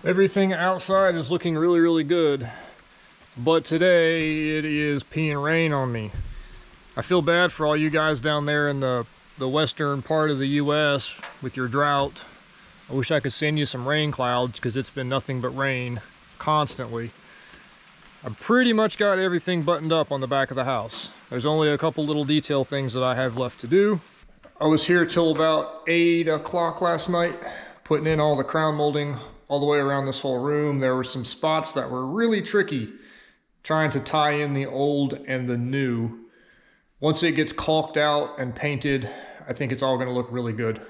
Everything outside is looking really, really good. But today it is peeing rain on me. I feel bad for all you guys down there in the western part of the US with your drought. I wish I could send you some rain clouds because it's been nothing but rain constantly. I've pretty much got everything buttoned up on the back of the house. There's only a couple little detail things that I have left to do. I was here till about 8 o'clock last night, putting in all the crown molding all the way around this whole room. There were some spots that were really tricky, trying to tie in the old and the new. Once it gets caulked out and painted, I think it's all gonna look really good.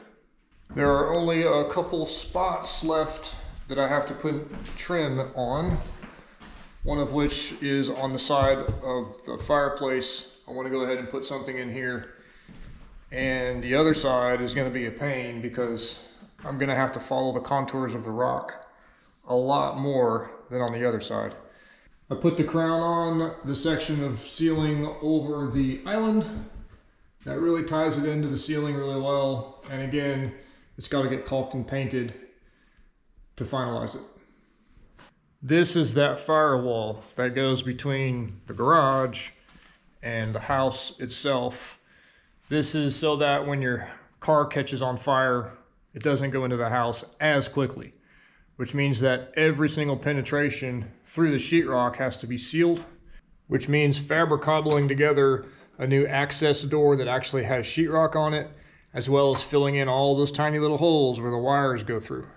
There are only a couple spots left that I have to put trim on. One of which is on the side of the fireplace. I wanna go ahead and put something in here. And the other side is gonna be a pain because I'm gonna have to follow the contours of the rock a lot more than on the other side. I put the crown on the section of ceiling over the island. That really ties it into the ceiling really well. And again, it's gotta get caulked and painted to finalize it. This is that firewall that goes between the garage and the house itself. This is so that when your car catches on fire, it doesn't go into the house as quickly, which means that every single penetration through the sheetrock has to be sealed, which means fabricobbling together a new access door that actually has sheetrock on it, as well as filling in all those tiny little holes where the wires go through.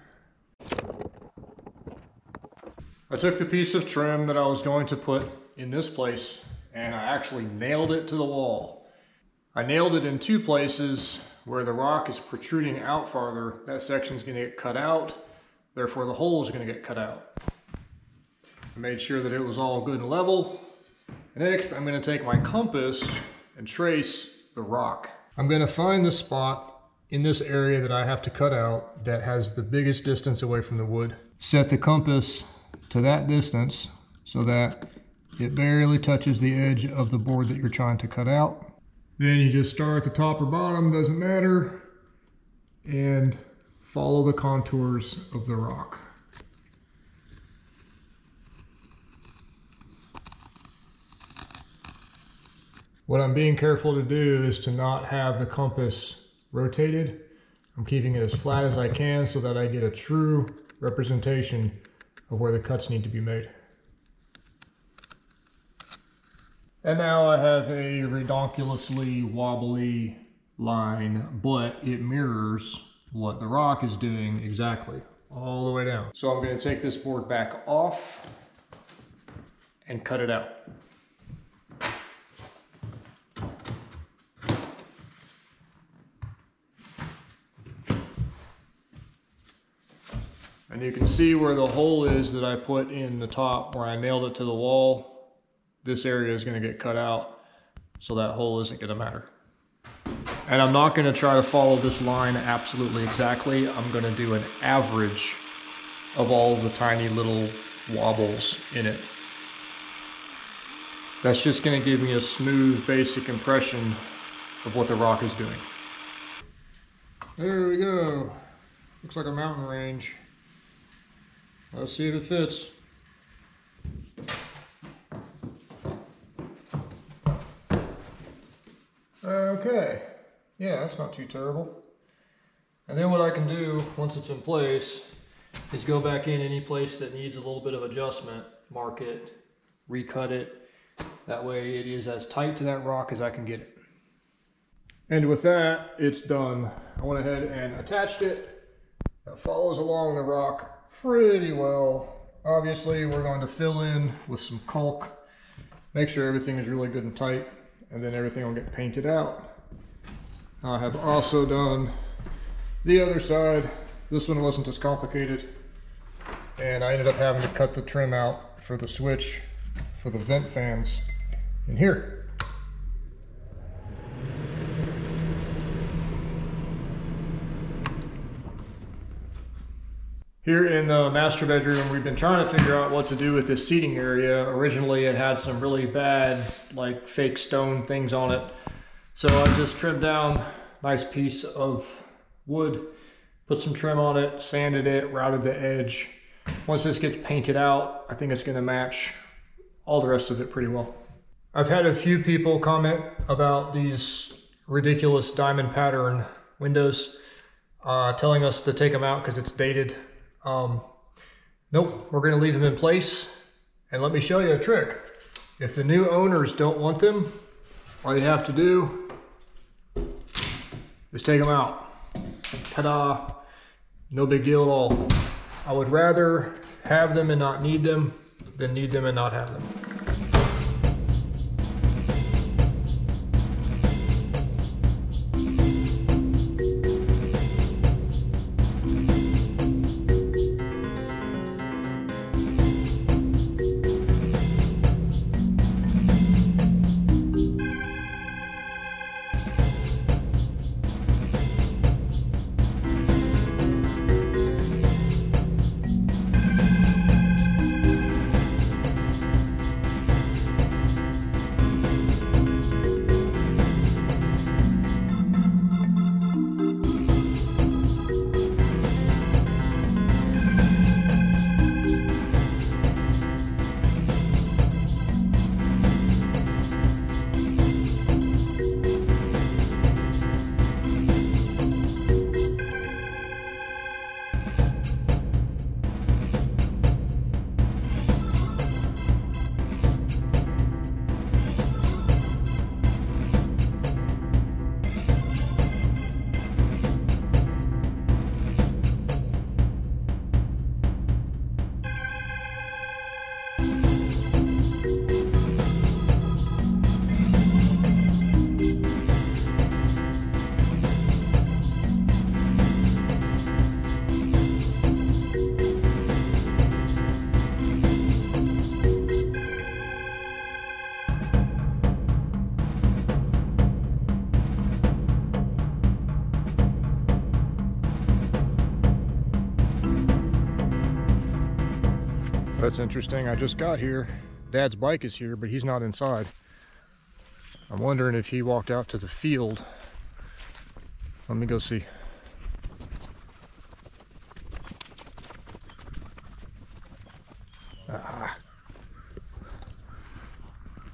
I took the piece of trim that I was going to put in this place and I actually nailed it to the wall. I nailed it in two places. Where the rock is protruding out farther, that section's gonna get cut out, therefore the hole is gonna get cut out. I made sure that it was all good and level. Next, I'm gonna take my compass and trace the rock. I'm gonna find the spot in this area that I have to cut out that has the biggest distance away from the wood. Set the compass to that distance so that it barely touches the edge of the board that you're trying to cut out. Then you just start at the top or bottom, doesn't matter, and follow the contours of the rock. What I'm being careful to do is to not have the compass rotated. I'm keeping it as flat as I can so that I get a true representation of where the cuts need to be made. And now I have a redonkulously wobbly line, but it mirrors what the rock is doing exactly, all the way down. So I'm going to take this board back off and cut it out. And you can see where the hole is that I put in the top where I nailed it to the wall. This area is going to get cut out, so that hole isn't going to matter. And I'm not going to try to follow this line absolutely exactly. I'm going to do an average of all the tiny little wobbles in it. That's just going to give me a smooth, basic impression of what the rock is doing. There we go. Looks like a mountain range. Let's see if it fits. Okay, yeah, that's not too terrible. And then what I can do once it's in place is go back in any place that needs a little bit of adjustment, mark it, recut it. That way it is as tight to that rock as I can get it. And with that, it's done. I went ahead and attached it. That follows along the rock pretty well. Obviously, we're going to fill in with some caulk, make sure everything is really good and tight, and then everything will get painted out. I have also done the other side. This one wasn't as complicated, and I ended up having to cut the trim out for the switch for the vent fans in here. Here in the master bedroom, we've been trying to figure out what to do with this seating area. Originally, it had some really bad, like fake stone things on it. So I just trimmed down a nice piece of wood, put some trim on it, sanded it, routed the edge, Once this gets painted out, I think it's going to match all the rest of it pretty well. I've had a few people comment about these ridiculous diamond pattern windows, telling us to take them out because it's dated. Nope, we're going to leave them in place. And let me show you a trick. If the new owners don't want them, all you have to do is take them out. Ta-da! No big deal at all. I would rather have them and not need them than need them and not have them. That's interesting. I just got here. Dad's bike is here, but he's not inside. I'm wondering if he walked out to the field. Let me go see.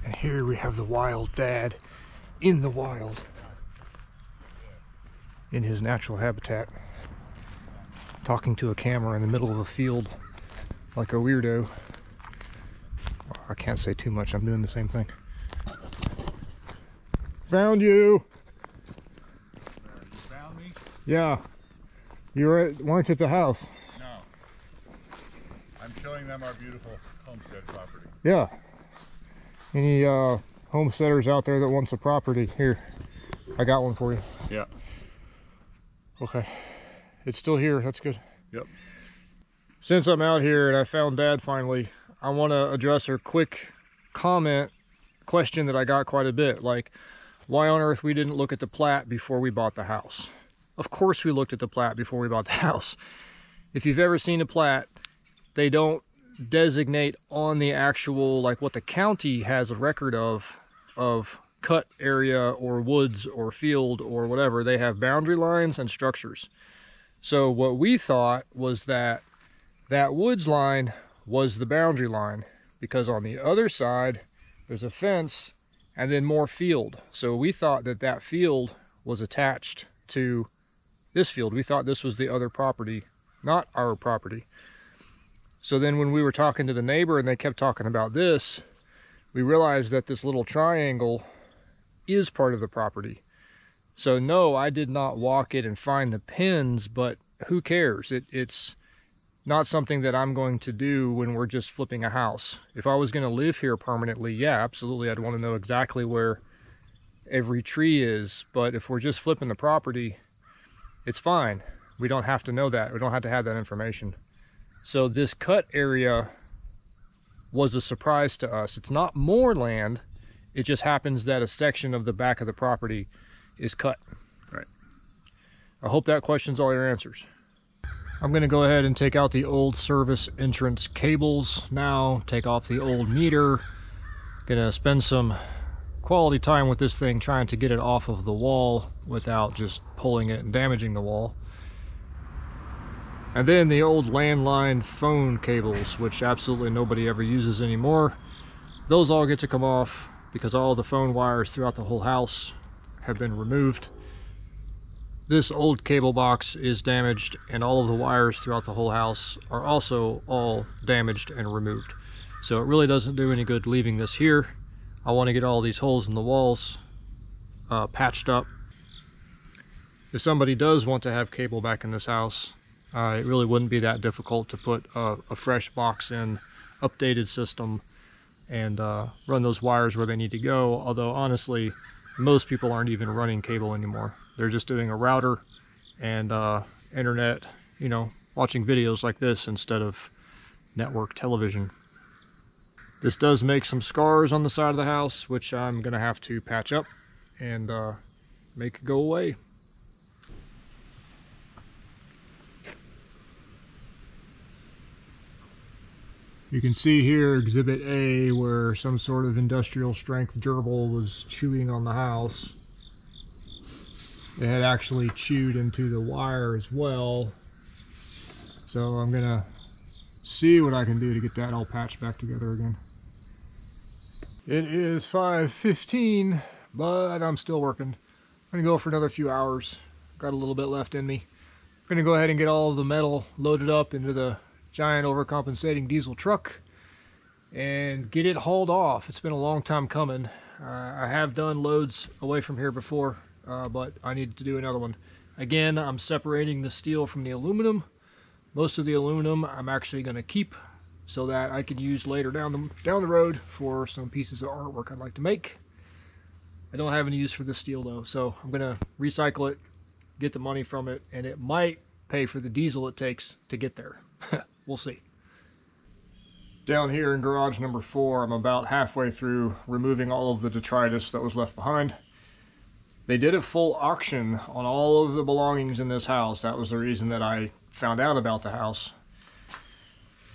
And here we have the wild dad in the wild, in his natural habitat, talking to a camera in the middle of a field like a weirdo. Well, I can't say too much, I'm doing the same thing. Found you! Found me? Yeah. Weren't at the house. No. I'm showing them our beautiful homestead property. Yeah. Any homesteaders out there that wants a property, here, I got one for you. Yeah. Okay. It's still here, that's good. Yep. Since I'm out here and I found Dad finally, I want to address a quick question that I got quite a bit. Like, why on earth we didn't look at the plat before we bought the house? Of course we looked at the plat before we bought the house. If you've ever seen a plat, they don't designate on the actual, like what the county has a record of cut area or woods or field or whatever. They have boundary lines and structures. So what we thought was that woods line was the boundary line, because on the other side there's a fence and then more field. So we thought that field was attached to this field. We thought this was the other property, not our property. So then when we were talking to the neighbor and they kept talking about this, we realized that this little triangle is part of the property. So no, I did not walk it and find the pins, but who cares? It's not something that I'm going to do when we're just flipping a house. If I was going to live here permanently, yeah, absolutely, I'd want to know exactly where every tree is. But if we're just flipping the property, it's fine. We don't have to know that. We don't have to have that information. So this cut area was a surprise to us. It's not more land. It just happens that a section of the back of the property is cut. Right. I hope that questions all your answers. I'm going to go ahead and take out the old service entrance cables now, take off the old meter. Gonna spend some quality time with this thing trying to get it off of the wall without just pulling it and damaging the wall. And then the old landline phone cables, which absolutely nobody ever uses anymore. Those all get to come off because all the phone wires throughout the whole house have been removed. This old cable box is damaged, and all of the wires throughout the whole house are also all damaged and removed. So it really doesn't do any good leaving this here. I want to get all these holes in the walls patched up. If somebody does want to have cable back in this house, it really wouldn't be that difficult to put a fresh box in, updated system, and run those wires where they need to go. Although honestly, most people aren't even running cable anymore. They're just doing a router and internet, you know, watching videos like this instead of network television. This does make some scars on the side of the house, which I'm gonna have to patch up and make it go away. You can see here Exhibit A where some sort of industrial strength gerbil was chewing on the house. It had actually chewed into the wire as well. So I'm gonna see what I can do to get that all patched back together again. It is 5:15, but I'm still working. I'm gonna go for another few hours. Got a little bit left in me. I'm gonna go ahead and get all of the metal loaded up into the giant overcompensating diesel truck and get it hauled off. It's been a long time coming. I have done loads away from here before, but I need to do another one. Again, I'm separating the steel from the aluminum. Most of the aluminum I'm actually going to keep so that I can use later down the road for some pieces of artwork I'd like to make. I don't have any use for this steel though, so I'm going to recycle it, get the money from it, and it might pay for the diesel it takes to get there. We'll see. Down here in garage number 4, I'm about halfway through removing all of the detritus that was left behind. They did a full auction on all of the belongings in this house. That was the reason that I found out about the house.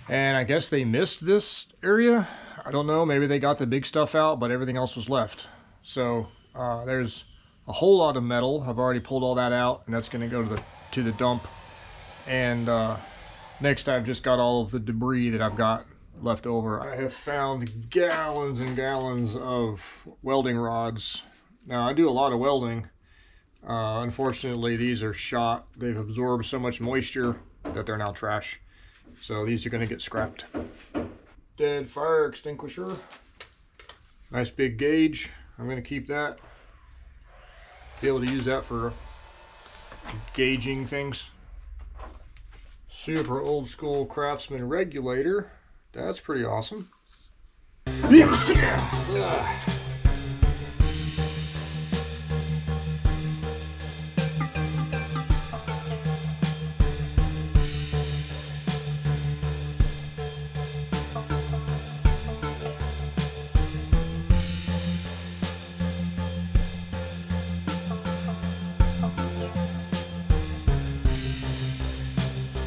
And I guess they missed this area. I don't know, maybe they got the big stuff out, but everything else was left. So there's a whole lot of metal. I've already pulled all that out, and that's going to go to the dump. And next, I've just got all of the debris that I've got left over. I have found gallons and gallons of welding rods. Now, I do a lot of welding. Unfortunately, these are shot. They've absorbed so much moisture that they're now trash. So these are going to get scrapped. Dead fire extinguisher. Nice big gauge. I'm going to keep that. Be able to use that for gauging things. Super old school Craftsman regulator. That's pretty awesome. Yeah.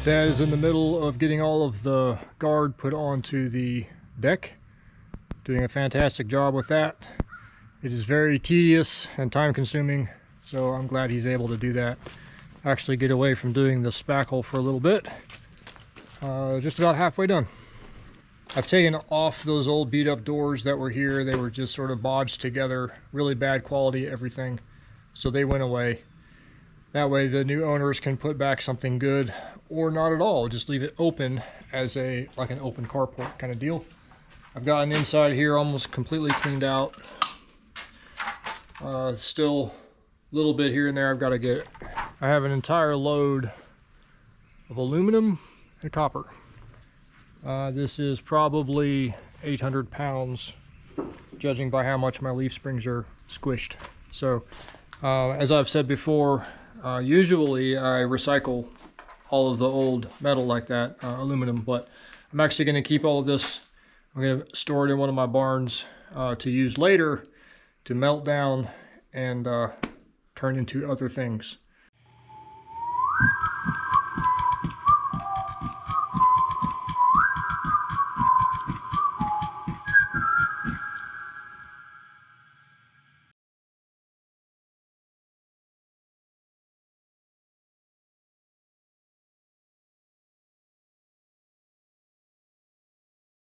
Dad is in the middle of getting all of the guard put onto the deck. Doing a fantastic job with that. It is very tedious and time consuming, so I'm glad he's able to do that. Actually get away from doing the spackle for a little bit. Just about halfway done. I've taken off those old beat up doors that were here. They were just sort of bodged together, really bad quality everything. So they went away. That way the new owners can put back something good, or not at all, just leave it open as like an open carport kind of deal. I've gotten inside here almost completely cleaned out. Still a little bit here and there I've got to get. I have an entire load of aluminum and copper. This is probably 800 pounds, judging by how much my leaf springs are squished. So, as I've said before, usually I recycle all of the old metal like that, aluminum, but I'm actually going to keep all of this. I'm going to store it in one of my barns to use later to melt down and turn into other things.